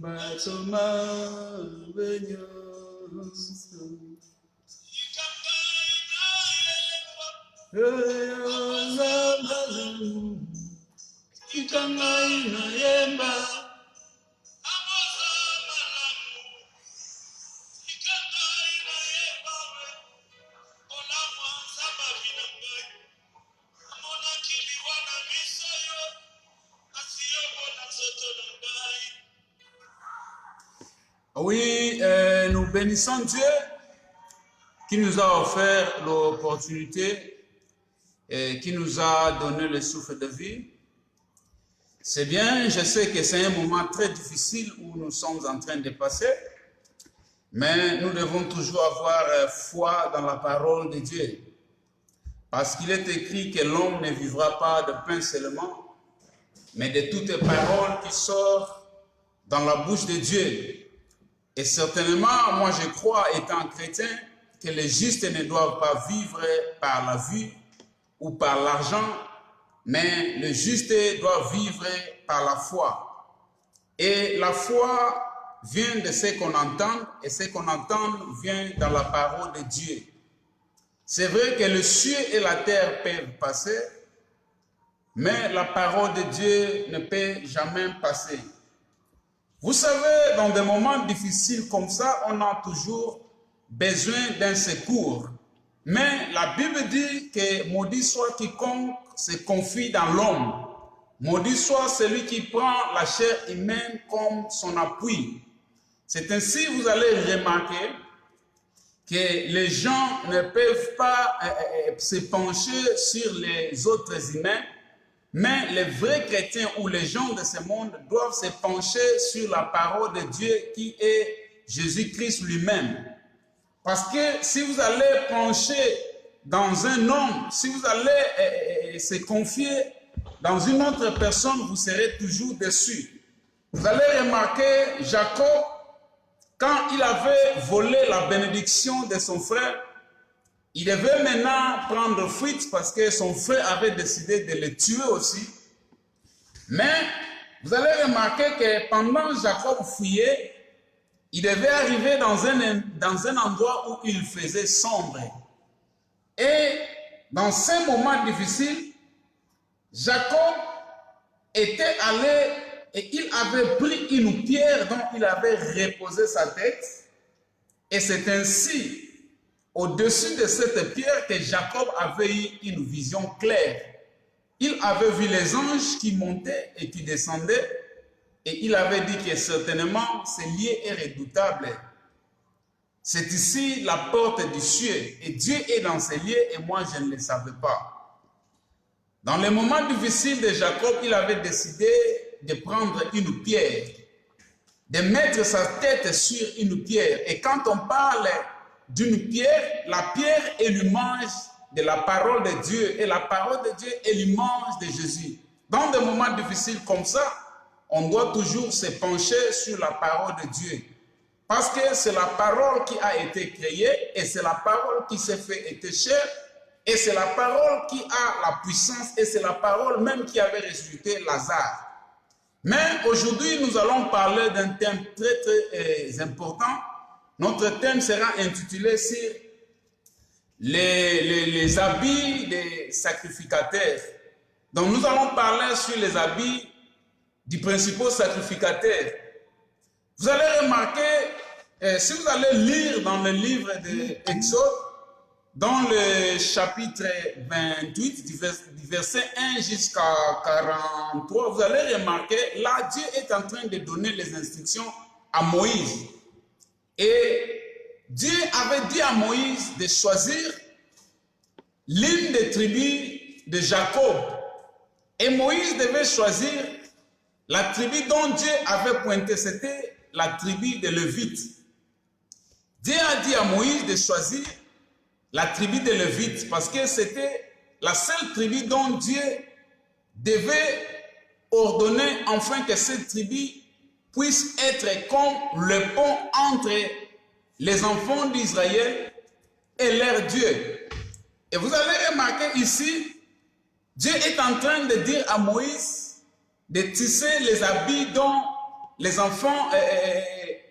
Batoma Benyoso Ikangai na yemba Oui, nous bénissons Dieu qui nous a offert l'opportunité et qui nous a donné le souffle de vie. C'est bien, je sais que c'est un moment très difficile où nous sommes en train de passer, mais nous devons toujours avoir foi dans la parole de Dieu. Parce qu'il est écrit que l'homme ne vivra pas de pain seulement, mais de toutes les paroles qui sortent dans la bouche de Dieu. Et certainement, moi je crois, étant chrétien, que les justes ne doivent pas vivre par la vue ou par l'argent, mais le juste doit vivre par la foi. Et la foi vient de ce qu'on entend, et ce qu'on entend vient dans la parole de Dieu. C'est vrai que le ciel et la terre peuvent passer, mais la parole de Dieu ne peut jamais passer. Vous savez, dans des moments difficiles comme ça, on a toujours besoin d'un secours. Mais la Bible dit que maudit soit quiconque se confie dans l'homme. Maudit soit celui qui prend la chair humaine comme son appui. C'est ainsi que vous allez remarquer que les gens ne peuvent pas se pencher sur les autres humains, mais les vrais chrétiens ou les gens de ce monde doivent se pencher sur la parole de Dieu qui est Jésus-Christ lui-même. Parce que si vous allez pencher dans un homme, si vous allez se confier dans une autre personne, vous serez toujours déçus. Vous allez remarquer Jacob, quand il avait volé la bénédiction de son frère, il devait maintenant prendre fuite parce que son frère avait décidé de le tuer aussi. Mais vous allez remarquer que pendant que Jacob fuyait, il devait arriver dans un endroit où il faisait sombre. Et dans ces moments difficiles, Jacob était allé et il avait pris une pierre dont il avait reposé sa tête. Et c'est ainsi, au-dessus de cette pierre, que Jacob avait eu une vision claire. Il avait vu les anges qui montaient et qui descendaient, et il avait dit que certainement ce lieu est redoutable. C'est ici la porte du ciel, et Dieu est dans ce lieu, et moi je ne le savais pas. Dans les moments difficiles de Jacob, il avait décidé de prendre une pierre, de mettre sa tête sur une pierre. Et quand on parle d'une pierre, la pierre est l'image de la parole de Dieu, et la parole de Dieu est l'image de Jésus. Dans des moments difficiles comme ça, on doit toujours se pencher sur la parole de Dieu. Parce que c'est la parole qui a été créée, et c'est la parole qui s'est fait être chair, et c'est la parole qui a la puissance, et c'est la parole même qui avait ressuscité Lazare. Mais aujourd'hui, nous allons parler d'un thème très très important. Notre thème sera intitulé sur les habits des sacrificateurs. Donc nous allons parler sur les habits du principal sacrificateur. Vous allez remarquer, si vous allez lire dans le livre de Exode, dans le chapitre 28, du verset 1 jusqu'à 43, vous allez remarquer, là Dieu est en train de donner les instructions à Moïse. Et Dieu avait dit à Moïse de choisir l'une des tribus de Jacob. Et Moïse devait choisir la tribu dont Dieu avait pointé, c'était la tribu de Lévite. Dieu a dit à Moïse de choisir la tribu de Lévite parce que c'était la seule tribu dont Dieu devait ordonner afin que cette tribu puisse être comme le pont entre les enfants d'Israël et leur Dieu. Et vous allez remarquer ici, Dieu est en train de dire à Moïse de tisser les habits dont les enfants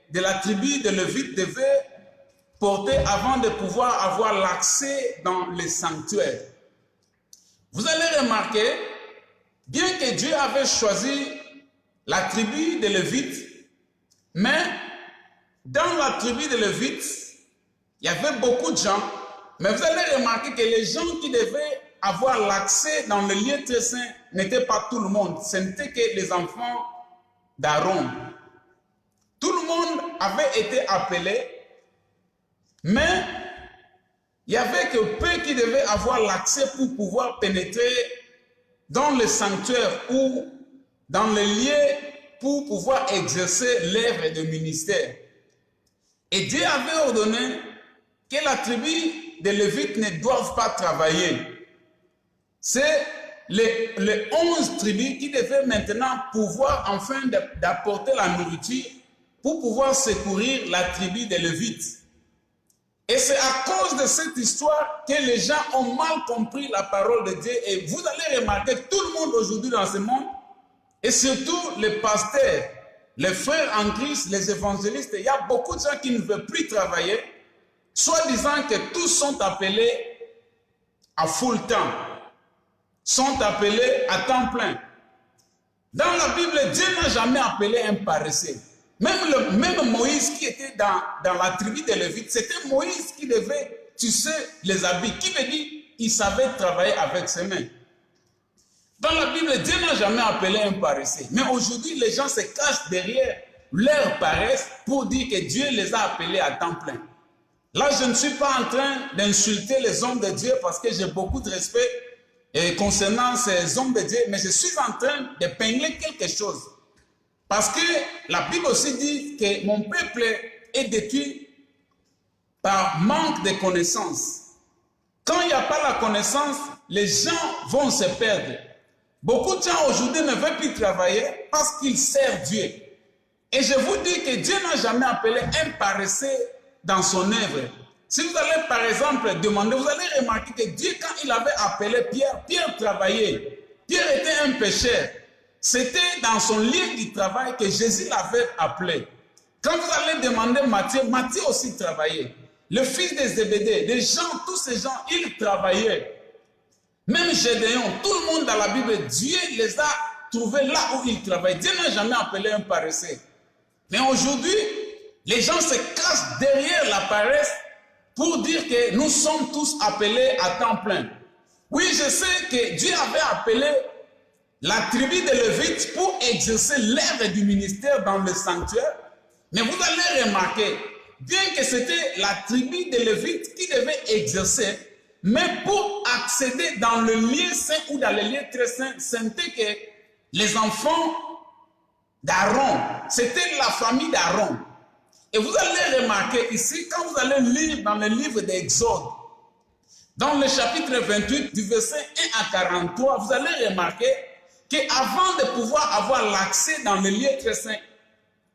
de la tribu de Lévite devaient porter avant de pouvoir avoir l'accès dans les sanctuaires. Vous allez remarquer, bien que Dieu avait choisi la tribu de Lévite, mais dans la tribu de Lévite, il y avait beaucoup de gens, mais vous allez remarquer que les gens qui devaient avoir l'accès dans le lieu très saint n'étaient pas tout le monde, ce n'était que les enfants d'Aaron. Tout le monde avait été appelé, mais il n'y avait que peu qui devaient avoir l'accès pour pouvoir pénétrer dans le sanctuaire ou dans les lieux pour pouvoir exercer l'œuvre de ministère. Et Dieu avait ordonné que la tribu de Lévite ne doivent pas travailler. C'est les 11 tribus qui devaient maintenant pouvoir enfin d'apporter la nourriture pour pouvoir secourir la tribu de Lévite. Et c'est à cause de cette histoire que les gens ont mal compris la parole de Dieu. Et vous allez remarquer que tout le monde aujourd'hui dans ce monde, et surtout les pasteurs, les frères en Christ, les évangélistes, il y a beaucoup de gens qui ne veulent plus travailler, soit disant que tous sont appelés à full temps, sont appelés à temps plein. Dans la Bible, Dieu n'a jamais appelé un paresseux. Même Moïse qui était dans la tribu de Lévite, c'était Moïse qui devait tisser les habits, qui veut dire qu'il savait travailler avec ses mains. Dans la Bible, Dieu n'a jamais appelé un paresseux. Mais aujourd'hui, les gens se cachent derrière leur paresse pour dire que Dieu les a appelés à temps plein. Là, je ne suis pas en train d'insulter les hommes de Dieu parce que j'ai beaucoup de respect concernant ces hommes de Dieu, mais je suis en train d'épingler quelque chose. Parce que la Bible aussi dit que mon peuple est détruit par manque de connaissances. Quand il n'y a pas la connaissance, les gens vont se perdre. Beaucoup de gens aujourd'hui ne veulent plus travailler parce qu'ils servent Dieu. Et je vous dis que Dieu n'a jamais appelé un paresseux dans son œuvre. Si vous allez par exemple demander, vous allez remarquer que Dieu, quand il avait appelé Pierre, Pierre travaillait. Pierre était un pécheur. C'était dans son lieu du travail que Jésus l'avait appelé. Quand vous allez demander Matthieu, Matthieu aussi travaillait. Le fils de Zébédée, des gens, tous ces gens, ils travaillaient. Même Gédéon, tout le monde dans la Bible, Dieu les a trouvés là où ils travaillent. Dieu n'a jamais appelé un paresseux. Mais aujourd'hui, les gens se cachent derrière la paresse pour dire que nous sommes tous appelés à temps plein. Oui, je sais que Dieu avait appelé la tribu de Lévite pour exercer l'œuvre du ministère dans le sanctuaire. Mais vous allez remarquer, bien que c'était la tribu de Lévite qui devait exercer, mais pour accéder dans le lieu saint ou dans le lieu très saint, c'était que les enfants d'Aaron, c'était la famille d'Aaron. Et vous allez remarquer ici, quand vous allez lire dans le livre d'Exode, dans le chapitre 28, du verset 1 à 43, vous allez remarquer qu'avant de pouvoir avoir l'accès dans le lieu très saint,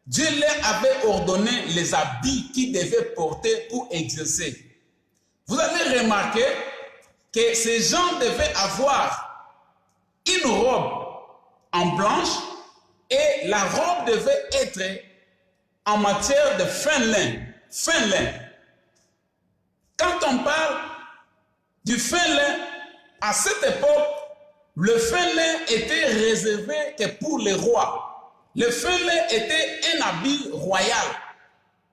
Dieu leur avait ordonné les habits qu'ils devaient porter pour exercer. Vous allez remarquer que ces gens devaient avoir une robe en blanche et la robe devait être en matière de fin lin. Fin lin. Quand on parle du fin lin, à cette époque, le fin lin était réservé que pour les rois. Le fin lin était un habit royal.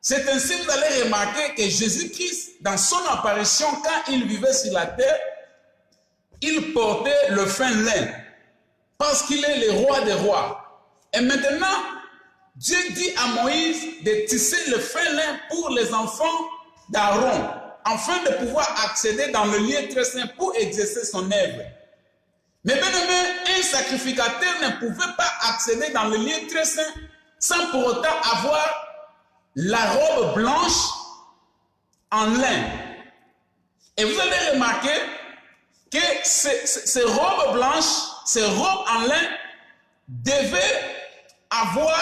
C'est ainsi que vous allez remarquer que Jésus-Christ, dans son apparition, quand il vivait sur la terre, il portait le fin lin, parce qu'il est le roi des rois. Et maintenant, Dieu dit à Moïse de tisser le fin lin pour les enfants d'Aaron, afin de pouvoir accéder dans le lieu très saint pour exercer son œuvre. Mais bien aimé, un sacrificateur ne pouvait pas accéder dans le lieu très saint sans pour autant avoir la robe blanche en lin. Et vous allez remarquer que ces robes blanches, ces robes en lin devaient avoir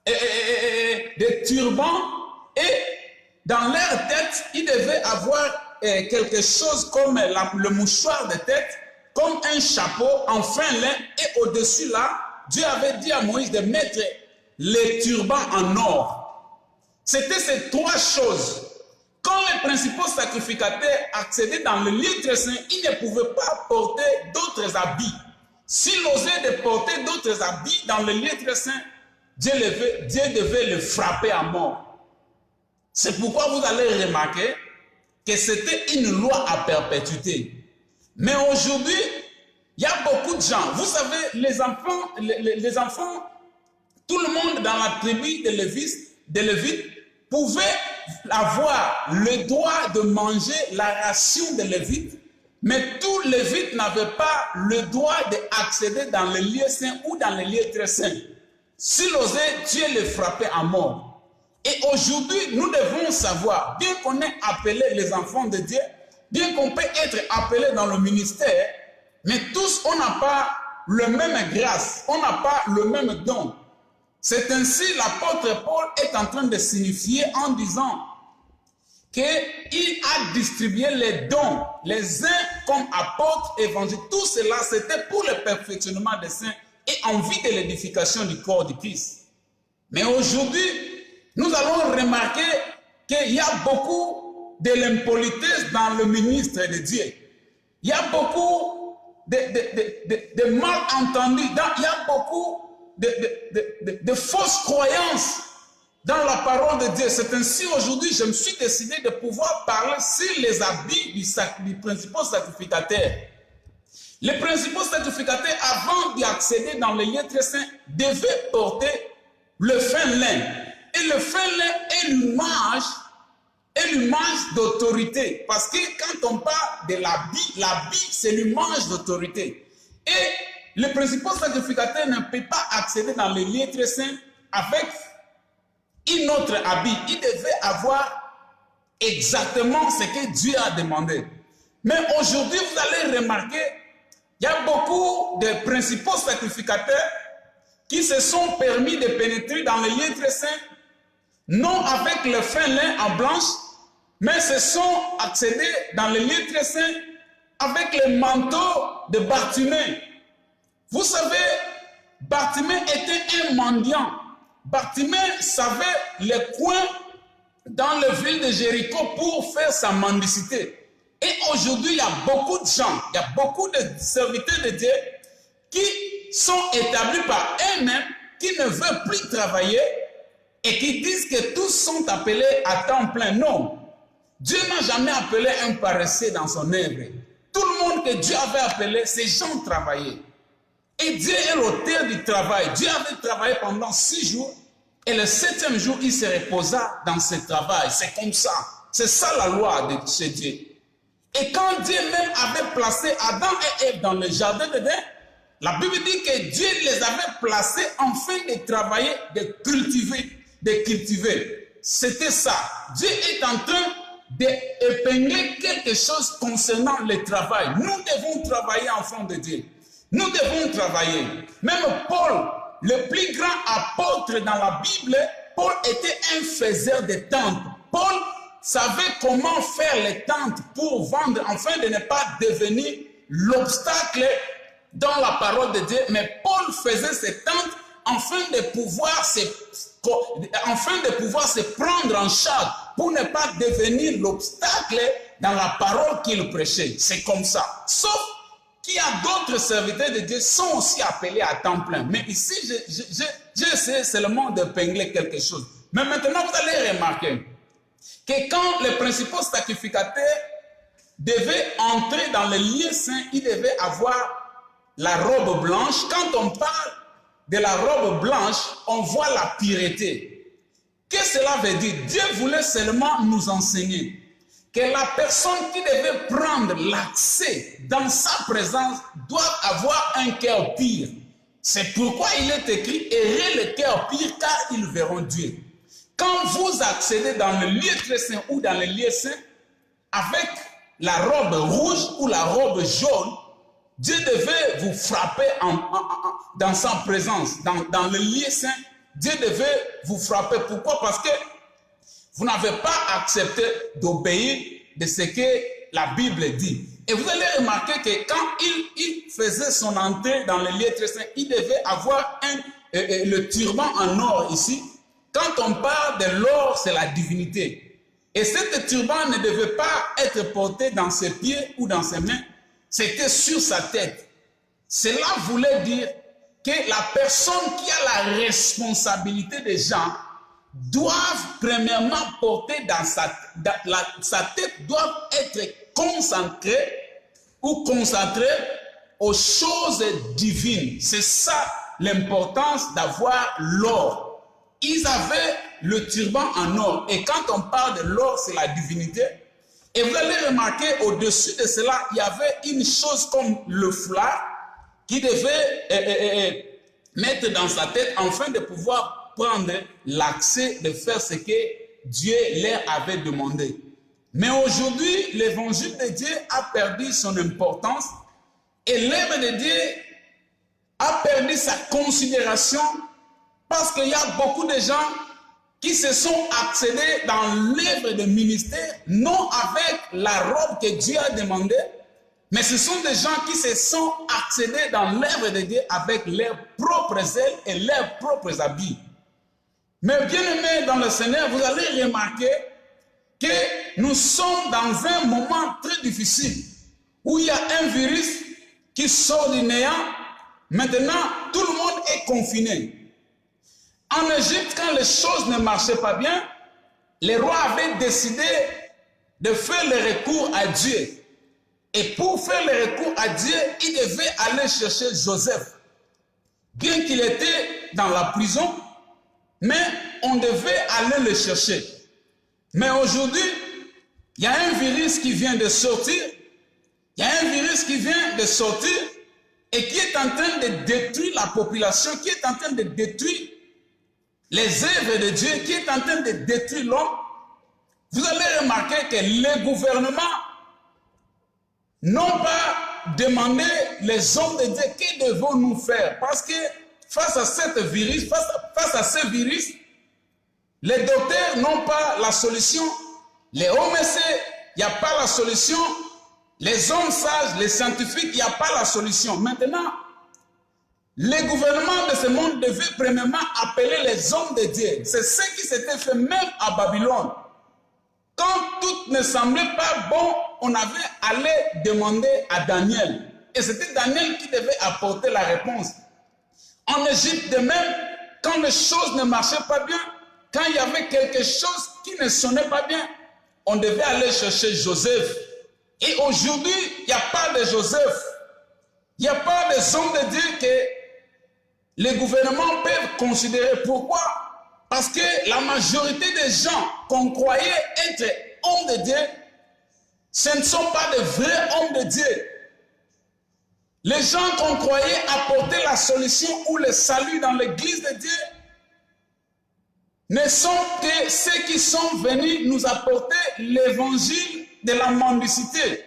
des turbans et dans leur tête, ils devaient avoir quelque chose comme le mouchoir de tête, comme un chapeau en fin lin, et au-dessus là, Dieu avait dit à Moïse de mettre les turbans en or. C'était ces trois choses. Quand les principaux sacrificateurs accédaient dans le lieu très saint, ils ne pouvaient pas porter d'autres habits. S'ils osaient de porter d'autres habits dans le lieu très saint, Dieu devait le frapper à mort. C'est pourquoi vous allez remarquer que c'était une loi à perpétuité. Mais aujourd'hui, il y a beaucoup de gens. Vous savez, les enfants, tout le monde dans la tribu de Lévite pouvait avoir le droit de manger la ration de Lévite, mais tous les Lévites n'avaient pas le droit d'accéder dans le lieu saint ou dans le lieu très saint. S'il osait, Dieu les frappait à mort. Et aujourd'hui, nous devons savoir, bien qu'on ait appelé les enfants de Dieu, bien qu'on peut être appelé dans le ministère, mais tous, on n'a pas le même grâce, on n'a pas le même don. C'est ainsi l'apôtre Paul est en train de signifier en disant qu'il a distribué les dons, les uns comme apôtres, évangélistes. Tout cela, c'était pour le perfectionnement des saints et en vue de l'édification du corps du Christ. Mais aujourd'hui, nous allons remarquer qu'il y a beaucoup de l'impolitesse dans le ministère de Dieu. Il y a beaucoup de malentendus, il y a beaucoup de fausses croyances dans la parole de Dieu. C'est ainsi aujourd'hui, je me suis décidé de pouvoir parler sur les habits du principal sacrificateur. Les principaux sacrificateurs, avant d'y accéder dans les lieux très saints, devaient porter le fin lin. Et le fin lin est l'image d'autorité. Parce que quand on parle de l'habit, c'est l'image d'autorité. Et le principal sacrificateur ne peut pas accéder dans les lieux très saints avec une autre habit. Il devait avoir exactement ce que Dieu a demandé. Mais aujourd'hui, vous allez remarquer, il y a beaucoup de principaux sacrificateurs qui se sont permis de pénétrer dans les lieux très saints, non avec le fin lin en blanche, mais se sont accédés dans les lieux très saints avec le manteau de Bartimée. Vous savez, Bartimée était un mendiant. Bartimée savait les coins dans la ville de Jéricho pour faire sa mendicité. Et aujourd'hui, il y a beaucoup de gens, il y a beaucoup de serviteurs de Dieu qui sont établis par eux-mêmes, qui ne veulent plus travailler et qui disent que tous sont appelés à temps plein. Non, Dieu n'a jamais appelé un paresseux dans son œuvre. Tout le monde que Dieu avait appelé, ces gens travaillaient. Et Dieu est l'auteur du travail. Dieu avait travaillé pendant 6 jours et le 7e jour, il se reposa dans ce travail. C'est comme ça. C'est ça la loi de chez Dieu. Et quand Dieu même avait placé Adam et Ève dans le jardin d'Éden, la Bible dit que Dieu les avait placés afin de travailler, de cultiver. C'était ça. Dieu est en train d'épingler quelque chose concernant le travail. Nous devons travailler, enfants de Dieu. Nous devons travailler. Même Paul, le plus grand apôtre dans la Bible, Paul était un faiseur de tentes. Paul savait comment faire les tentes pour vendre, afin de ne pas devenir l'obstacle dans la parole de Dieu. Mais Paul faisait ces tentes afin de pouvoir se prendre en charge, pour ne pas devenir l'obstacle dans la parole qu'il prêchait. C'est comme ça. Sauf qu'il y a d'autres serviteurs de Dieu qui sont aussi appelés à temps plein. Mais ici, j'essaie seulement d'épingler quelque chose. Mais maintenant, vous allez remarquer que quand les principaux sacrificateurs devaient entrer dans le lieu saint, ils devaient avoir la robe blanche. Quand on parle de la robe blanche, on voit la pureté. Qu'est-ce que cela veut dire? Dieu voulait seulement nous enseigner que la personne qui devait prendre l'accès dans sa présence doit avoir un cœur pur. C'est pourquoi il est écrit « Ayez le cœur pur car ils verront Dieu ». Quand vous accédez dans le lieu très saint ou dans le lieu saint, avec la robe rouge ou la robe jaune, Dieu devait vous frapper dans sa présence, dans le lieu saint. Dieu devait vous frapper. Pourquoi? Parce que vous n'avez pas accepté d'obéir de ce que la Bible dit. Et vous allez remarquer que quand il faisait son entrée dans le lieu très saint, il devait avoir le turban en or ici, quand on parle de l'or, c'est la divinité. Et cet turban ne devait pas être porté dans ses pieds ou dans ses mains, c'était sur sa tête. Cela voulait dire que la personne qui a la responsabilité des gens doivent premièrement porter dans sa tête, doivent être concentrée ou concentrée aux choses divines. C'est ça l'importance d'avoir l'or. Ils avaient le turban en or. Et quand on parle de l'or, c'est la divinité. Et vous allez remarquer, au-dessus de cela, il y avait une chose comme le foulard qui devait mettre dans sa tête afin de pouvoir prendre l'accès de faire ce que Dieu leur avait demandé. Mais aujourd'hui, l'évangile de Dieu a perdu son importance et l'œuvre de Dieu a perdu sa considération parce qu'il y a beaucoup de gens qui se sont accédés dans l'œuvre de ministère, non avec la robe que Dieu a demandé, mais ce sont des gens qui se sont accédés dans l'œuvre de Dieu avec leurs propres ailes et leurs propres habits. Mais bien aimés dans le Seigneur, vous allez remarquer que nous sommes dans un moment très difficile où il y a un virus qui sort du néant. Maintenant, tout le monde est confiné. En Égypte, quand les choses ne marchaient pas bien, les rois avaient décidé de faire le recours à Dieu. Et pour faire le recours à Dieu, ils devaient aller chercher Joseph. Bien qu'il était dans la prison, mais on devait aller le chercher. Mais aujourd'hui, il y a un virus qui vient de sortir. Il y a un virus qui vient de sortir et qui est en train de détruire la population, qui est en train de détruire les œuvres de Dieu, qui est en train de détruire l'homme. Vous allez remarquer que les gouvernements n'ont pas demandé les hommes de Dieu, que devons-nous faire? Parce que face à ce virus, les docteurs n'ont pas la solution. Les OMC, il n'y a pas la solution. Les hommes sages, les scientifiques, il n'y a pas la solution. Maintenant, les gouvernements de ce monde devaient premièrement appeler les hommes de Dieu. C'est ce qui s'était fait même à Babylone. Quand tout ne semblait pas bon, on avait allé demander à Daniel. Et c'était Daniel qui devait apporter la réponse. En Égypte, de même, quand les choses ne marchaient pas bien, quand il y avait quelque chose qui ne sonnait pas bien, on devait aller chercher Joseph. Et aujourd'hui, il n'y a pas de Joseph. Il n'y a pas des hommes de Dieu que les gouvernements peuvent considérer. Pourquoi? Parce que la majorité des gens qu'on croyait être hommes de Dieu, ce ne sont pas de vrais hommes de Dieu. Les gens qu'on croyait apporter la solution ou le salut dans l'église de Dieu ne sont que ceux qui sont venus nous apporter l'évangile de la mendicité.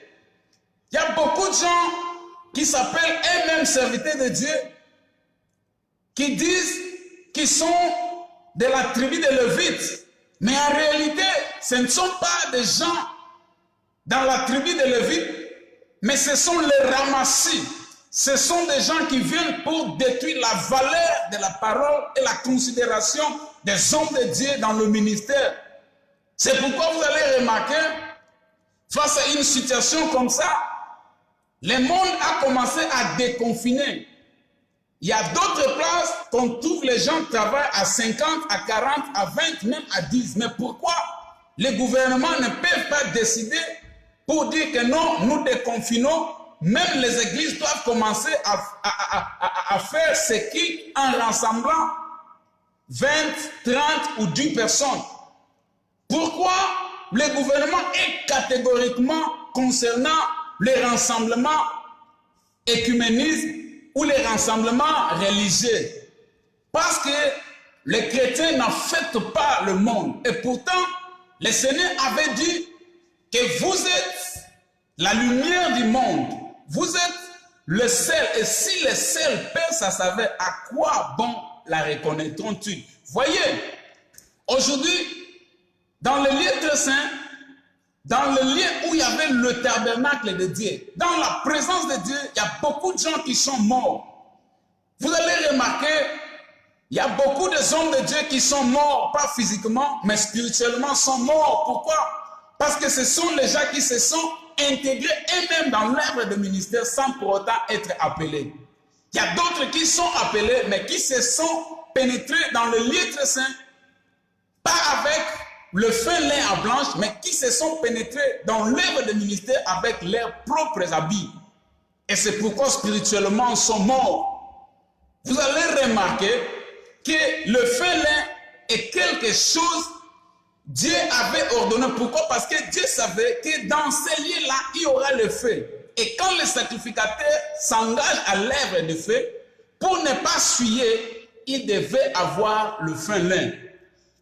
Il y a beaucoup de gens qui s'appellent eux-mêmes serviteurs de Dieu, qui disent qu'ils sont de la tribu de Lévite. Mais en réalité, ce ne sont pas des gens dans la tribu de Lévite, mais ce sont les ramassis. Ce sont des gens qui viennent pour détruire la valeur de la parole et la considération des hommes de Dieu dans le ministère. C'est pourquoi vous allez remarquer, face à une situation comme ça, le monde a commencé à déconfiner. Il y a d'autres places qu'on trouve les gens travaillent à 50, à 40, à 20, même à 10. Mais pourquoi les gouvernements ne peuvent pas décider pour dire que non, nous déconfinons? Même les églises doivent commencer à faire ce qui, en rassemblant 20, 30 ou 10 personnes. Pourquoi le gouvernement est catégoriquement concernant les rassemblements écuménistes ou les rassemblements religieux? Parce que les chrétiens n'affectent pas le monde. Et pourtant, le Seigneur avait dit que vous êtes la lumière du monde. Vous êtes le sel. Et si le sel perd sa saveur, à quoi bon la reconnaîtront-ils? Voyez, aujourd'hui, dans le lieu très saint, dans le lieu où il y avait le tabernacle de Dieu, dans la présence de Dieu, il y a beaucoup de gens qui sont morts. Vous allez remarquer Il y a beaucoup de hommes de Dieu qui sont morts, pas physiquement, mais spirituellement sont morts. Pourquoi? Parce que ce sont les gens qui se sont intégrés eux-mêmes dans l'œuvre de ministère sans pour autant être appelés. Il y a d'autres qui sont appelés, mais qui se sont pénétrés dans le lieu très saint, pas avec le fin lin à blanche, mais qui se sont pénétrés dans l'œuvre de ministère avec leurs propres habits. Et c'est pourquoi spirituellement ils sont morts. Vous allez remarquer que le fin lin est quelque chose Dieu avait ordonné. Pourquoi? Parce que Dieu savait que dans ces lieux-là, il y aura le feu. Et quand le sacrificateur s'engage à l'œuvre de feu, pour ne pas suyer, il devait avoir le fin lin.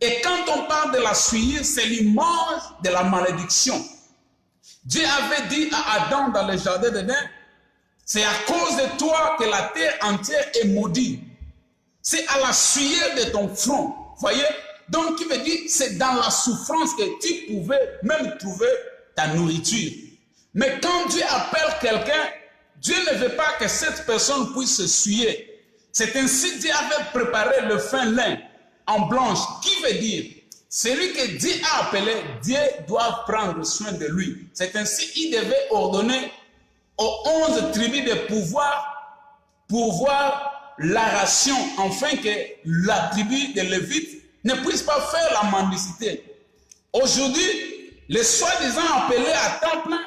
Et quand on parle de la souillure, c'est l'image de la malédiction. Dieu avait dit à Adam dans le jardin d'Éden, c'est à cause de toi que la terre entière est maudite. C'est à la souillure de ton front. Voyez? Donc, il veut dire, c'est dans la souffrance que tu pouvais même trouver ta nourriture. Mais quand Dieu appelle quelqu'un, Dieu ne veut pas que cette personne puisse se souiller. C'est ainsi que Dieu avait préparé le fin lin en blanche, qui veut dire, celui que Dieu a appelé, Dieu doit prendre soin de lui. C'est ainsi qu'il devait ordonner aux 11 tribus de pouvoir la ration, afin que la tribu de Lévite ne puisse pas faire la mendicité. Aujourd'hui, les soi-disant appelés à temps plein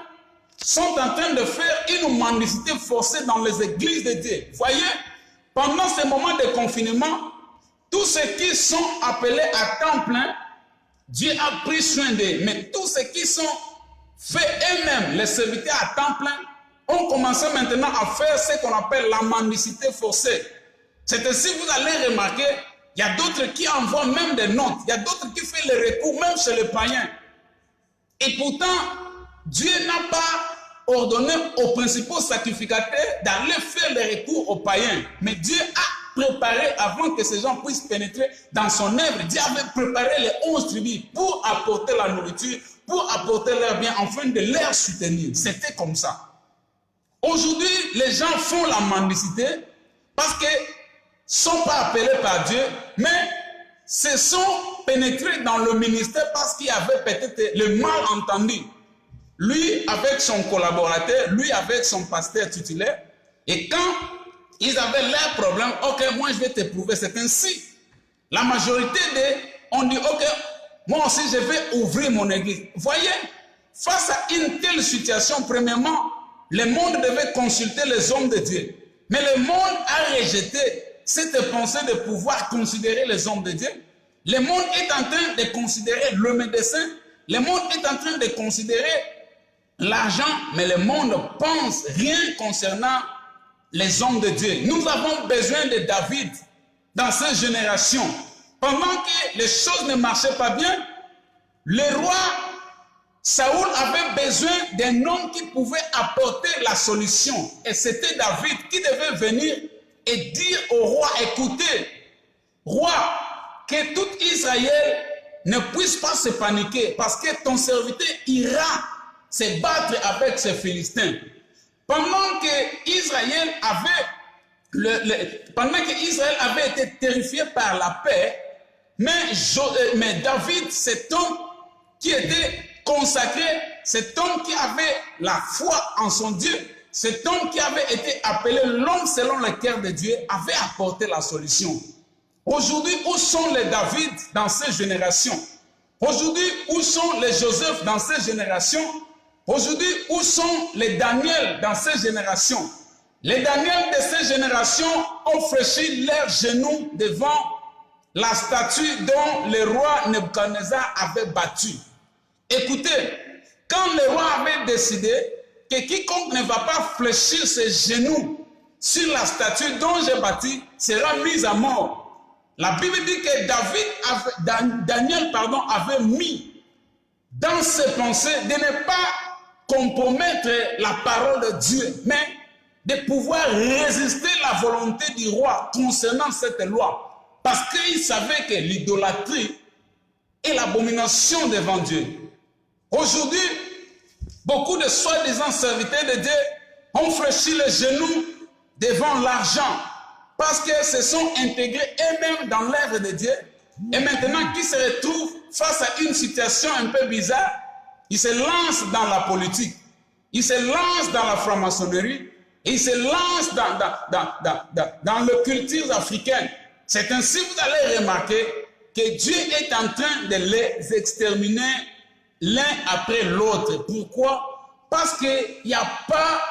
sont en train de faire une mendicité forcée dans les églises de Dieu. Voyez, pendant ce moment de confinement, tous ceux qui sont appelés à temps plein, Dieu a pris soin d'eux. Mais tous ceux qui sont faits eux-mêmes, les serviteurs à temps plein, ont commencé maintenant à faire ce qu'on appelle la mendicité forcée. C'est ainsi que vous allez remarquer, il y a d'autres qui envoient même des notes, il y a d'autres qui font les recours même chez les païens. Et pourtant, Dieu n'a pas ordonné aux principaux sacrificateurs d'aller faire les recours aux païens. Mais Dieu a préparé, avant que ces gens puissent pénétrer dans son œuvre, Dieu avait préparé les 11 tribus pour apporter la nourriture, pour apporter leur bien, afin de les soutenir. C'était comme ça. Aujourd'hui, les gens font la mendicité parce qu'ils ne sont pas appelés par Dieu, mais se sont pénétrés dans le ministère parce qu'il y avait peut-être le malentendu. Lui avec son collaborateur, lui avec son pasteur titulaire. Et quand ils avaient leurs problèmes, ok, moi je vais te prouver, c'est ainsi. La majorité ont dit, ok, moi aussi je vais ouvrir mon église. Voyez, face à une telle situation, premièrement, le monde devait consulter les hommes de Dieu. Mais le monde a rejeté cette pensée de pouvoir considérer les hommes de Dieu. Le monde est en train de considérer le médecin. Le monde est en train de considérer l'argent. Mais le monde pense rien concernant les hommes de Dieu. Nous avons besoin de David dans cette génération. Pendant que les choses ne marchaient pas bien, le roi Saoul avait besoin d'un homme qui pouvait apporter la solution. Et c'était David qui devait venir et dire au roi, écoutez, roi, que tout Israël ne puisse pas se paniquer, parce que ton serviteur ira se battre avec ces Philistins. Pendant que Israël avait été terrifié par la paix, mais David, cet homme qui était consacré, cet homme qui avait la foi en son Dieu, cet homme qui avait été appelé l'homme selon le cœur de Dieu, avait apporté la solution. Aujourd'hui, où sont les David dans ces générations? Aujourd'hui, où sont les Joseph dans ces générations? Aujourd'hui, où sont les Daniel dans ces générations? Les Daniel de ces générations ont fléchi leurs genoux devant la statue dont le roi Nebuchadnezzar avait battu. Écoutez, quand le roi avait décidé que quiconque ne va pas fléchir ses genoux sur la statue dont j'ai bâti sera mis à mort. La Bible dit que Daniel avait mis dans ses pensées de ne pas compromettre la parole de Dieu, mais de pouvoir résister la volonté du roi concernant cette loi. Parce qu'il savait que l'idolâtrie est l'abomination devant Dieu. Aujourd'hui, beaucoup de soi-disant serviteurs de Dieu ont fléchi les genoux devant l'argent. parce qu'ils se sont intégrés eux-mêmes dans l'œuvre de Dieu. Et maintenant qu'ils se retrouvent face à une situation un peu bizarre, ils se lancent dans la politique, ils se lancent dans la franc-maçonnerie, et ils se lancent dans les cultures africaines. C'est ainsi que vous allez remarquer que Dieu est en train de les exterminer l'un après l'autre. Pourquoi? Parce qu'il n'y a pas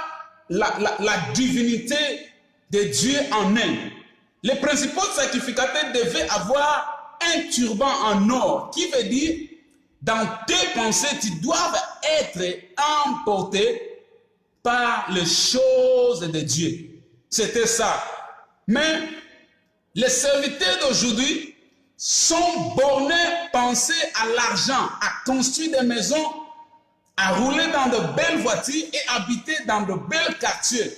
la divinité de Dieu en eux. Les principaux sacrificateurs devaient avoir un turban en or, qui veut dire, dans tes pensées, tu dois être emporté par les choses de Dieu. C'était ça. Mais les serviteurs d'aujourd'hui sont bornés, pensés à l'argent, à construire des maisons, à rouler dans de belles voitures et habiter dans de belles quartiers.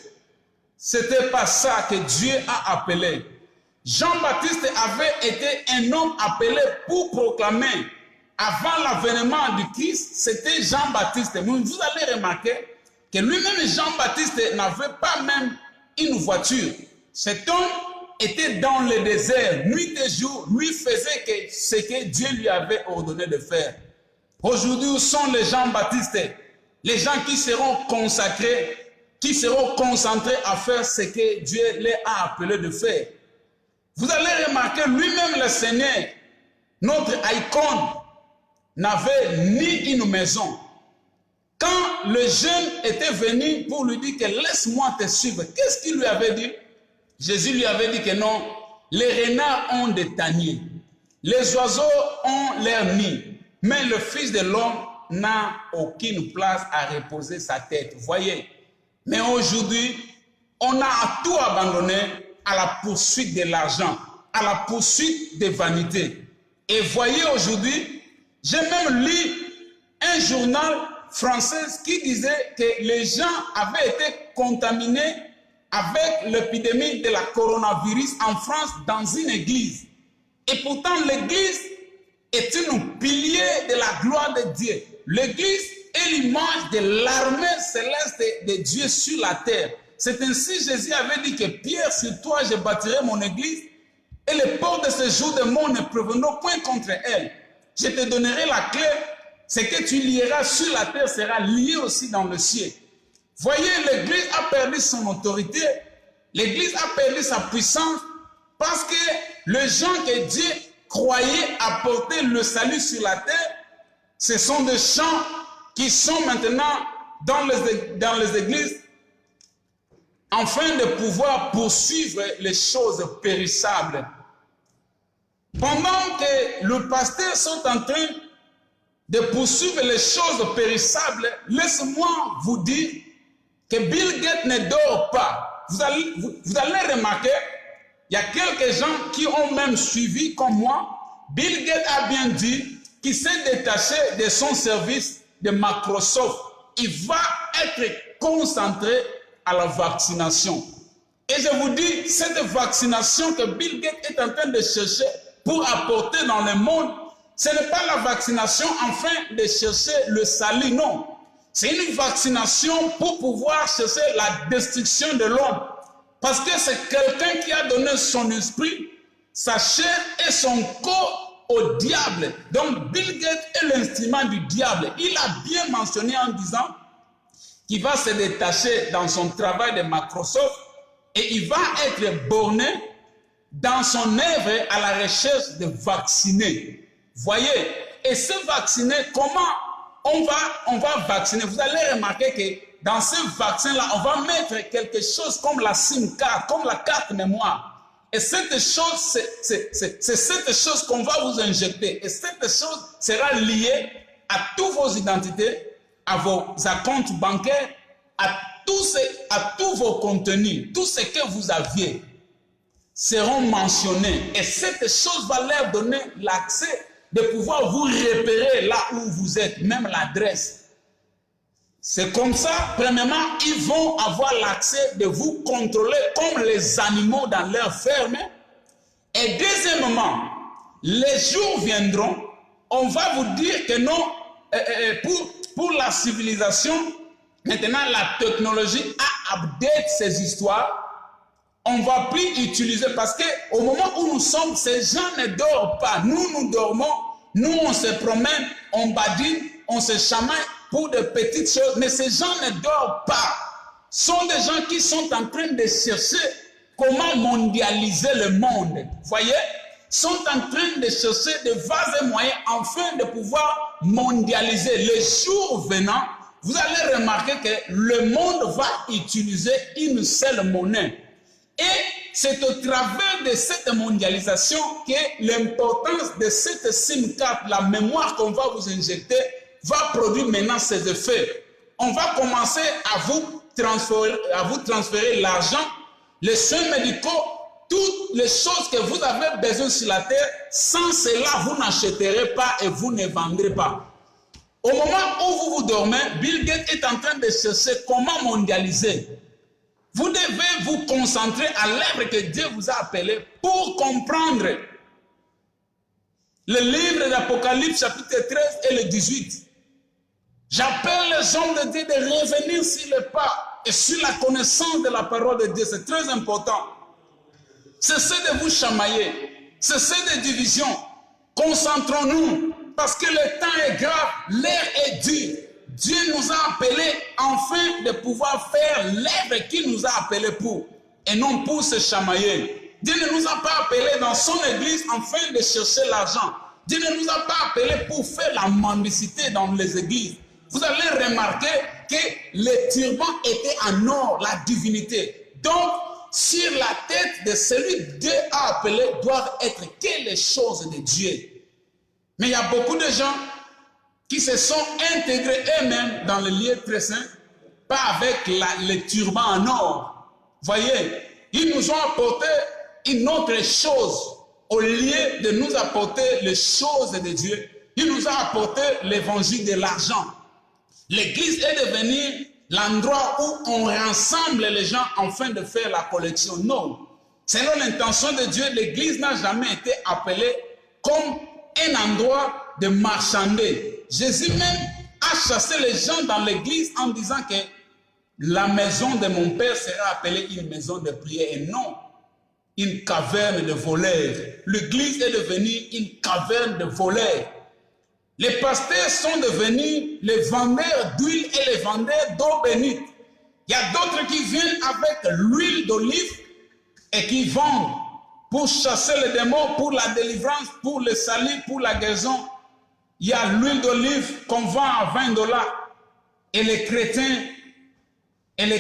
C'était pas ça que Dieu a appelé. Jean-Baptiste avait été un homme appelé pour proclamer. Avant l'avènement du Christ, c'était Jean-Baptiste. Vous allez remarquer que lui-même, Jean-Baptiste, n'avait pas même une voiture. Cet homme était dans le désert, nuit et jour, lui faisait ce que Dieu lui avait ordonné de faire. Aujourd'hui, où sont les Jean-Baptistes? Les gens qui seront consacrés, qui seront concentrés à faire ce que Dieu les a appelés de faire. Vous allez remarquer, lui-même le Seigneur, notre icône, n'avait ni une maison. Quand le jeune était venu pour lui dire que laisse-moi te suivre, qu'est-ce qu'il lui avait dit? Jésus lui avait dit que non, les renards ont des taniers, les oiseaux ont leur nid, mais le Fils de l'homme n'a aucune place à reposer sa tête. Voyez, mais aujourd'hui, on a tout abandonné à la poursuite de l'argent, à la poursuite des vanités. Et voyez aujourd'hui, j'ai même lu un journal français qui disait que les gens avaient été contaminés avec l'épidémie de la coronavirus en France dans une église. Et pourtant, l'église est un pilier de la gloire de Dieu. L'église est l'image de l'armée céleste de Dieu sur la terre. C'est ainsi Jésus avait dit que Pierre, sur toi, je bâtirai mon église et les portes de ce jour de monde ne préviendront point contre elle. Je te donnerai la clé. Ce que tu lieras sur la terre sera lié aussi dans le ciel. Voyez, l'église a perdu son autorité. L'église a perdu sa puissance parce que les gens que Dieu croyait apporter le salut sur la terre, ce sont des gens qui sont maintenant dans les églises afin de pouvoir poursuivre les choses périssables. Pendant que les pasteurs sont en train de poursuivre les choses périssables, laissez-moi vous dire que Bill Gates ne dort pas. Vous allez remarquer, il y a quelques gens qui ont même suivi comme moi. Bill Gates a bien dit qu'il s'est détaché de son service de Microsoft. Il va être concentré à la vaccination. Et je vous dis, cette vaccination que Bill Gates est en train de chercher pour apporter dans le monde, ce n'est pas la vaccination afin de chercher le salut, non. C'est une vaccination pour pouvoir chercher la destruction de l'homme. Parce que c'est quelqu'un qui a donné son esprit, sa chair et son corps au diable. Donc Bill Gates est l'instrument du diable. Il a bien mentionné en disant qu'il va se détacher dans son travail de Microsoft et il va être borné dans son œuvre à la recherche de vacciner. Voyez, et ce vacciner, comment on va vacciner? Vous allez remarquer que dans ce vaccin-là, on va mettre quelque chose comme la SIM card, comme la carte mémoire. Et cette chose, c'est cette chose qu'on va vous injecter. Et cette chose sera liée à toutes vos identités, à vos comptes bancaires, à tous vos contenus, tout ce que vous aviez seront mentionnés. Et cette chose va leur donner l'accès de pouvoir vous repérer là où vous êtes, même l'adresse. C'est comme ça, premièrement, ils vont avoir l'accès de vous contrôler comme les animaux dans leur ferme. Et deuxièmement, les jours viendront, on va vous dire que non, pour la civilisation, maintenant la technologie a update ces histoires. on ne va plus utiliser parce qu'au moment où nous sommes, ces gens ne dorment pas. Nous dormons, nous on se promène, on badine, on se chamaille pour de petites choses, mais ces gens ne dorment pas. Ce sont des gens qui sont en train de chercher comment mondialiser le monde. Vous voyez? Sont en train de chercher de vastes moyens afin de pouvoir mondialiser. Le jour venant, vous allez remarquer que le monde va utiliser une seule monnaie. Et c'est au travers de cette mondialisation que l'importance de cette SIM card, la mémoire qu'on va vous injecter, va produire maintenant ses effets. On va commencer à vous transférer l'argent, les soins médicaux, toutes les choses que vous avez besoin sur la terre. Sans cela, vous n'achèterez pas et vous ne vendrez pas. Au moment où vous dormez, Bill Gates est en train de chercher comment mondialiser. Vous devez vous concentrer à l'œuvre que Dieu vous a appelé pour comprendre. Le livre d'Apocalypse, chapitre 13 et le 18. J'appelle les hommes de Dieu de revenir sur le pas et sur la connaissance de la parole de Dieu. C'est très important. Cessez de vous chamailler. Cessez des divisions. Concentrons-nous parce que le temps est grave, l'air est dur. Dieu nous a appelés enfin de pouvoir faire l'œuvre qu'il nous a appelés pour et non pour se chamailler. Dieu ne nous a pas appelés dans son église afin de chercher l'argent. Dieu ne nous a pas appelés pour faire la mendicité dans les églises. Vous allez remarquer que les turbans étaient en or, la divinité. Donc, sur la tête de celui que Dieu a appelé doivent être que les choses de Dieu. Mais il y a beaucoup de gens qui se sont intégrés eux-mêmes dans le lieu très saint, pas avec les turbans en or. Voyez, ils nous ont apporté une autre chose. Au lieu de nous apporter les choses de Dieu, il nous a apporté l'évangile de l'argent. L'église est devenue l'endroit où on rassemble les gens afin de faire la collection. Non. Selon l'intention de Dieu, l'église n'a jamais été appelée comme un endroit de marchander. Jésus même a chassé les gens dans l'église en disant que la maison de mon père sera appelée une maison de prière et non une caverne de voleurs. L'église est devenue une caverne de voleurs. Les pasteurs sont devenus les vendeurs d'huile et les vendeurs d'eau bénite. Il y a d'autres qui viennent avec l'huile d'olive et qui vendent pour chasser les démons, pour la délivrance, pour le salut, pour la guérison. Il y a l'huile d'olive qu'on vend à $20 et les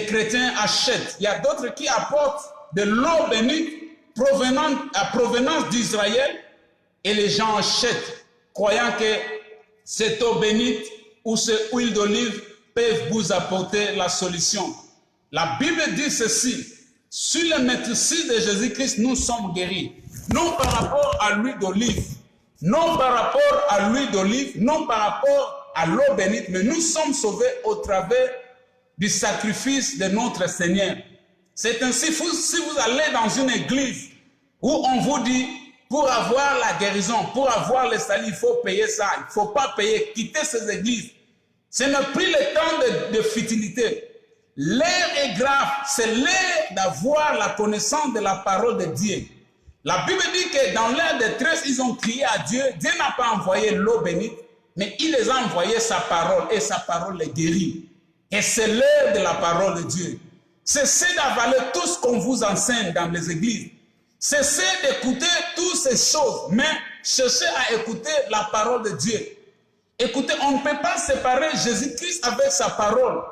chrétiens achètent. Il y a d'autres qui apportent de l'eau bénite à provenance d'Israël et les gens achètent, croyant que cette eau bénite ou cette huile d'olive peuvent vous apporter la solution. La Bible dit ceci: sur le maîtrise de Jésus-Christ, nous sommes guéris. Non par rapport à l'huile d'olive, non par rapport à l'huile d'olive, non par rapport à l'eau bénite, mais nous sommes sauvés au travers du sacrifice de notre Seigneur. C'est ainsi, si vous allez dans une église où on vous dit, pour avoir la guérison, pour avoir le salut, il faut payer ça, il ne faut pas payer, quitter ces églises. Ce n'est plus le temps de futilité. L'heure est grave, c'est l'heure d'avoir la connaissance de la parole de Dieu. La Bible dit que dans l'heure de détresse, ils ont crié à Dieu. Dieu n'a pas envoyé l'eau bénite, mais il les a envoyé sa parole et sa parole les guérit. Et c'est l'heure de la parole de Dieu. Cessez d'avaler tout ce qu'on vous enseigne dans les églises. Cessez d'écouter toutes ces choses, mais cherchez à écouter la parole de Dieu. Écoutez, on ne peut pas séparer Jésus-Christ avec sa parole.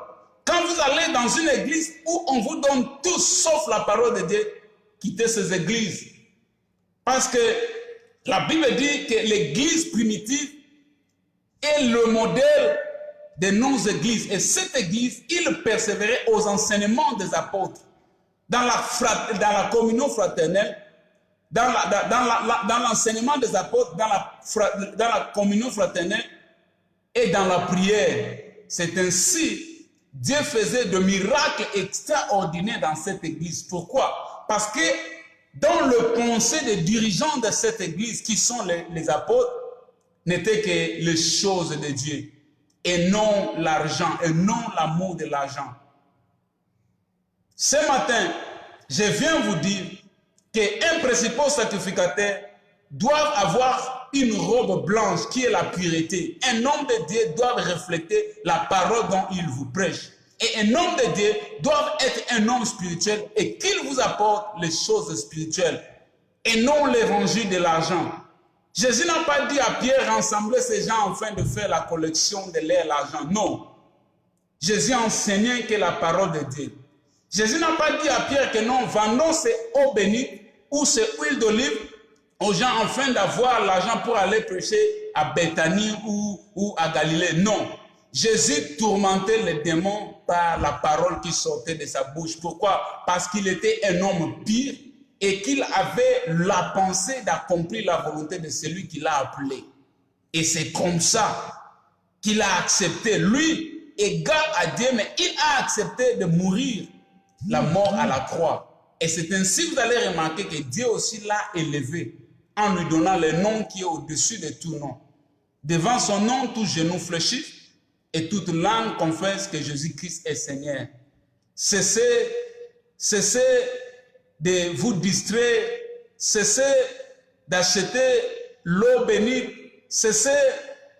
Quand vous allez dans une église où on vous donne tout sauf la parole de Dieu, quittez ces églises. Parce que la Bible dit que l'église primitive est le modèle de nos églises. Et cette église, il persévérait aux enseignements des apôtres. Dans la communion fraternelle, dans l'enseignement des apôtres, dans la communion fraternelle et dans la prière. C'est ainsi Dieu faisait de miracles extraordinaires dans cette église. Pourquoi? Parce que dans le pensée des dirigeants de cette église, qui sont les apôtres, n'étaient que les choses de Dieu et non l'argent, et non l'amour de l'argent. Ce matin, je viens vous dire qu'un principal sacrificateur doit avoir une robe blanche qui est la pureté. Un homme de Dieu doit refléter la parole dont il vous prêche. Et un homme de Dieu doit être un homme spirituel et qu'il vous apporte les choses spirituelles et non l'évangile de l'argent. Jésus n'a pas dit à Pierre rassembler ces gens afin de faire la collection de l'argent. Non. Jésus enseignait que la parole de Dieu. Jésus n'a pas dit à Pierre que non, vendons ces eaux bénites ou ces huiles d'olive aux gens afin d'avoir l'argent pour aller prêcher à Bethanie ou à Galilée. Non. Jésus tourmentait les démons par la parole qui sortait de sa bouche. Pourquoi? Parce qu'il était un homme pire et qu'il avait la pensée d'accomplir la volonté de celui qui l'a appelé. Et c'est comme ça qu'il a accepté, lui, égal à Dieu, mais il a accepté de mourir la mort à la croix. Et c'est ainsi que vous allez remarquer que Dieu aussi l'a élevé en lui donnant le nom qui est au-dessus de tout nom. Devant son nom, tout genou fléchit et toute langue confesse que Jésus-Christ est Seigneur. Cessez de vous distraire, cessez d'acheter l'eau bénite, cessez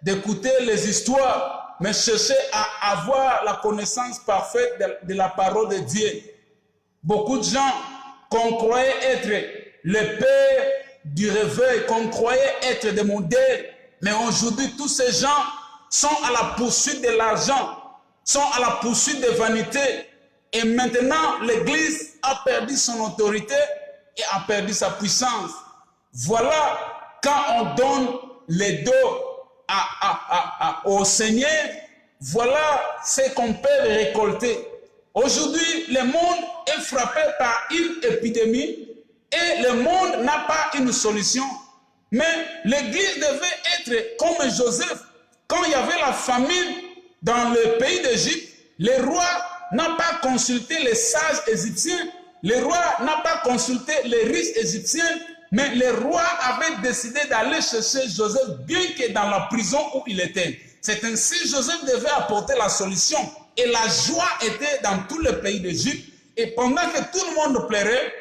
d'écouter les histoires, mais cherchez à avoir la connaissance parfaite de la parole de Dieu. Beaucoup de gens qu'on croyait être le père du réveil, qu'on croyait être des modèles, mais aujourd'hui tous ces gens sont à la poursuite de l'argent, sont à la poursuite de vanité. Et maintenant, l'Église a perdu son autorité et a perdu sa puissance. Voilà, quand on donne les dos au Seigneur, voilà ce qu'on peut récolter. Aujourd'hui, le monde est frappé par une épidémie et le monde n'a pas une solution. Mais l'Église devait être comme Joseph. Quand il y avait la famine dans le pays d'Égypte, les rois n'ont pas consulté les sages égyptiens, les rois n'ont pas consulté les riches égyptiens, mais les rois avaient décidé d'aller chercher Joseph, bien que dans la prison où il était. C'est ainsi que Joseph devait apporter la solution. Et la joie était dans tout le pays d'Égypte. Et pendant que tout le monde pleurait,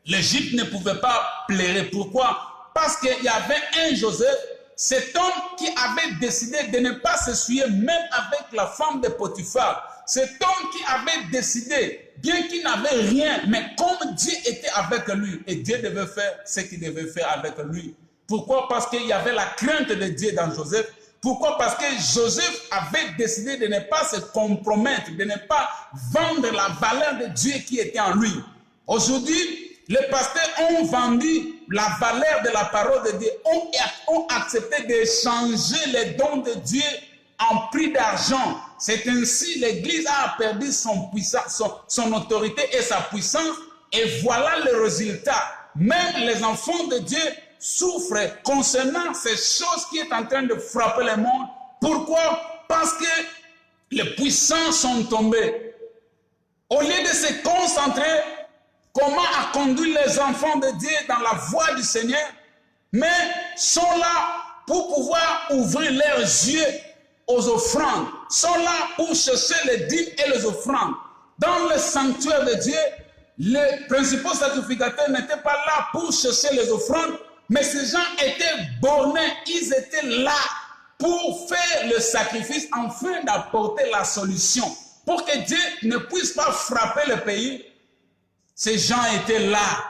l'Égypte ne pouvait pas pleurer. Pourquoi? Parce qu'il y avait un Joseph, cet homme qui avait décidé de ne pas se souiller même avec la femme de Potiphar. Cet homme qui avait décidé, bien qu'il n'avait rien, mais comme Dieu était avec lui, et Dieu devait faire ce qu'il devait faire avec lui. Pourquoi? Parce qu'il y avait la crainte de Dieu dans Joseph. Pourquoi? Parce que Joseph avait décidé de ne pas se compromettre, de ne pas vendre la valeur de Dieu qui était en lui. Aujourd'hui, les pasteurs ont vendu la valeur de la parole de Dieu, ont accepté d'échanger les dons de Dieu en prix d'argent. C'est ainsi l'Église a perdu son autorité et sa puissance. Et voilà le résultat. Même les enfants de Dieu souffrent concernant ces choses qui sont en train de frapper le monde. Pourquoi? Parce que les puissants sont tombés. Au lieu de se concentrer comment a conduit les enfants de Dieu dans la voie du Seigneur, mais sont là pour pouvoir ouvrir leurs yeux aux offrandes, sont là pour chercher les dîmes et les offrandes. Dans le sanctuaire de Dieu, les principaux sacrificateurs n'étaient pas là pour chercher les offrandes, mais ces gens étaient bornés, ils étaient là pour faire le sacrifice afin d'apporter la solution. Pour que Dieu ne puisse pas frapper le pays, ces gens étaient là,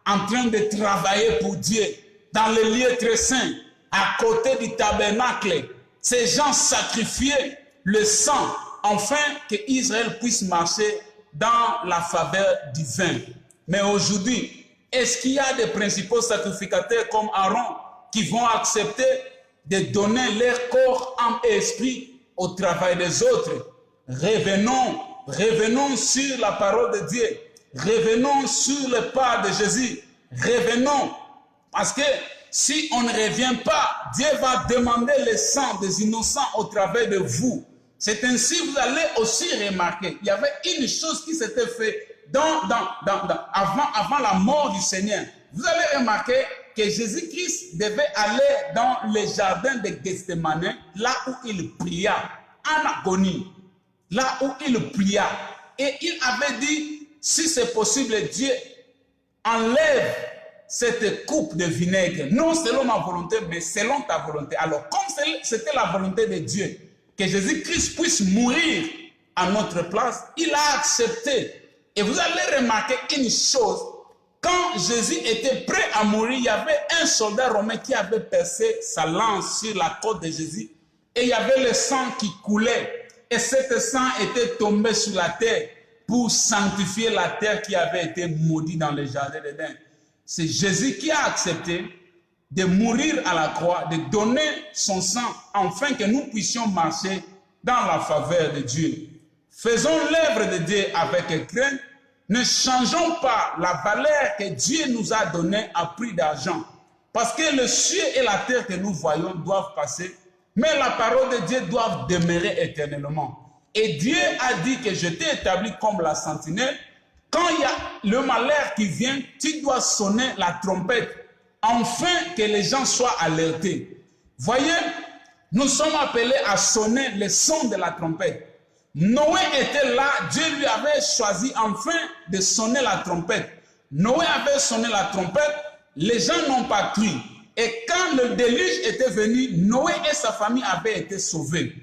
en train de travailler pour Dieu, dans le lieu très saint, à côté du tabernacle. Ces gens sacrifiaient le sang, afin que Israël puisse marcher dans la faveur divine. Mais aujourd'hui, est-ce qu'il y a des principaux sacrificateurs comme Aaron qui vont accepter de donner leur corps, âme et esprit au travail des autres? Revenons sur la parole de Dieu. Revenons sur le pas de Jésus. Revenons. Parce que si on ne revient pas, Dieu va demander le sang des innocents au travers de vous. C'est ainsi que vous allez aussi remarquer. Il y avait une chose qui s'était faite avant la mort du Seigneur. Vous allez remarquer que Jésus-Christ devait aller dans le jardin de Gethsemane, là où il pria, en agonie. Là où il pria. Et il avait dit, si c'est possible, Dieu, enlève cette coupe de vinaigre, non selon ma volonté, mais selon ta volonté. Alors, comme c'était la volonté de Dieu, que Jésus-Christ puisse mourir à notre place, il a accepté. Et vous allez remarquer une chose, quand Jésus était prêt à mourir, il y avait un soldat romain qui avait percé sa lance sur la côte de Jésus, et il y avait le sang qui coulait, et cet sang était tombé sur la terre pour sanctifier la terre qui avait été maudite dans le jardin d'Éden. C'est Jésus qui a accepté de mourir à la croix, de donner son sang, afin que nous puissions marcher dans la faveur de Dieu. Faisons l'œuvre de Dieu avec crainte, ne changeons pas la valeur que Dieu nous a donnée à prix d'argent. Parce que le ciel et la terre que nous voyons doivent passer, mais la parole de Dieu doit demeurer éternellement. Et Dieu a dit que je t'ai établi comme la sentinelle. Quand il y a le malheur qui vient, tu dois sonner la trompette, afin que les gens soient alertés. Voyez, nous sommes appelés à sonner le son de la trompette. Noé était là, Dieu lui avait choisi enfin de sonner la trompette. Noé avait sonné la trompette, les gens n'ont pas cru. Et quand le déluge était venu, Noé et sa famille avaient été sauvés.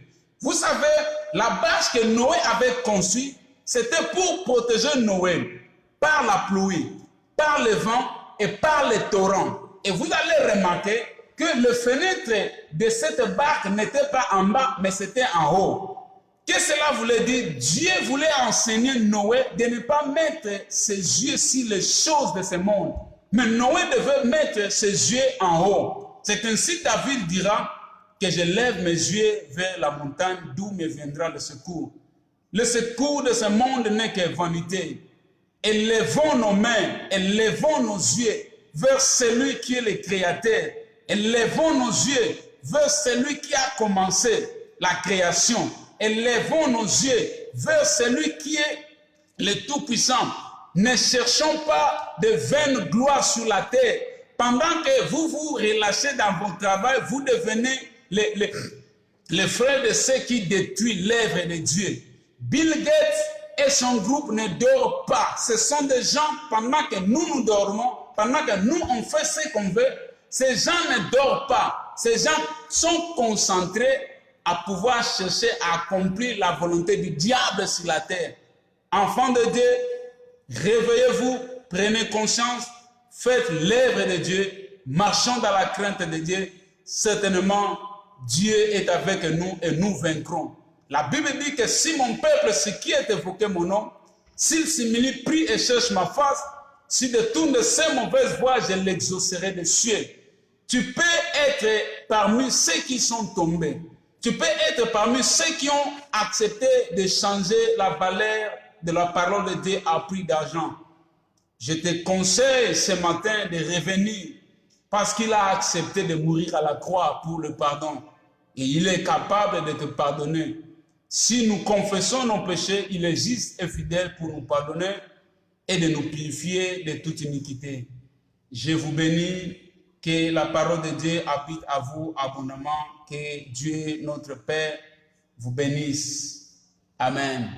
Vous savez, la bâche que Noé avait conçue, c'était pour protéger Noé par la pluie, par le vent et par les torrents. Et vous allez remarquer que le fenêtre de cette barque n'était pas en bas, mais c'était en haut. Qu'est-ce que cela voulait dire? Dieu voulait enseigner Noé de ne pas mettre ses yeux sur les choses de ce monde. Mais Noé devait mettre ses yeux en haut. C'est ainsi David dira que je lève mes yeux vers la montagne d'où me viendra le secours. Le secours de ce monde n'est que vanité. Élevons nos mains, élevons nos yeux vers celui qui est le Créateur. Élevons nos yeux vers celui qui a commencé la création. Élevons nos yeux vers celui qui est le Tout-Puissant. Ne cherchons pas de vaines gloires sur la terre. Pendant que vous vous relâchez dans votre travail, vous devenez les frères de ceux qui détruisent l'œuvre de Dieu. Bill Gates et son groupe ne dorment pas. Ce sont des gens, pendant que nous dormons, pendant que nous on fait ce qu'on veut, ces gens ne dorment pas. Ces gens sont concentrés à pouvoir chercher à accomplir la volonté du diable sur la terre. Enfants de Dieu, réveillez-vous, prenez conscience, faites l'œuvre de Dieu, marchons dans la crainte de Dieu. Certainement, Dieu est avec nous et nous vaincrons. La Bible dit que si mon peuple, ce qui est évoqué mon nom, s'il s'humilie, prie et cherche ma face, s'il détourne de ces mauvaises voies, je l'exaucerai des cieux. Tu peux être parmi ceux qui sont tombés. Tu peux être parmi ceux qui ont accepté de changer la valeur de la parole de Dieu à prix d'argent. Je te conseille ce matin de revenir parce qu'il a accepté de mourir à la croix pour le pardon. Et il est capable de te pardonner. Si nous confessons nos péchés, il est juste et fidèle pour nous pardonner et de nous purifier de toute iniquité. Je vous bénis, que la parole de Dieu habite à vous abondamment, que Dieu, notre Père, vous bénisse. Amen.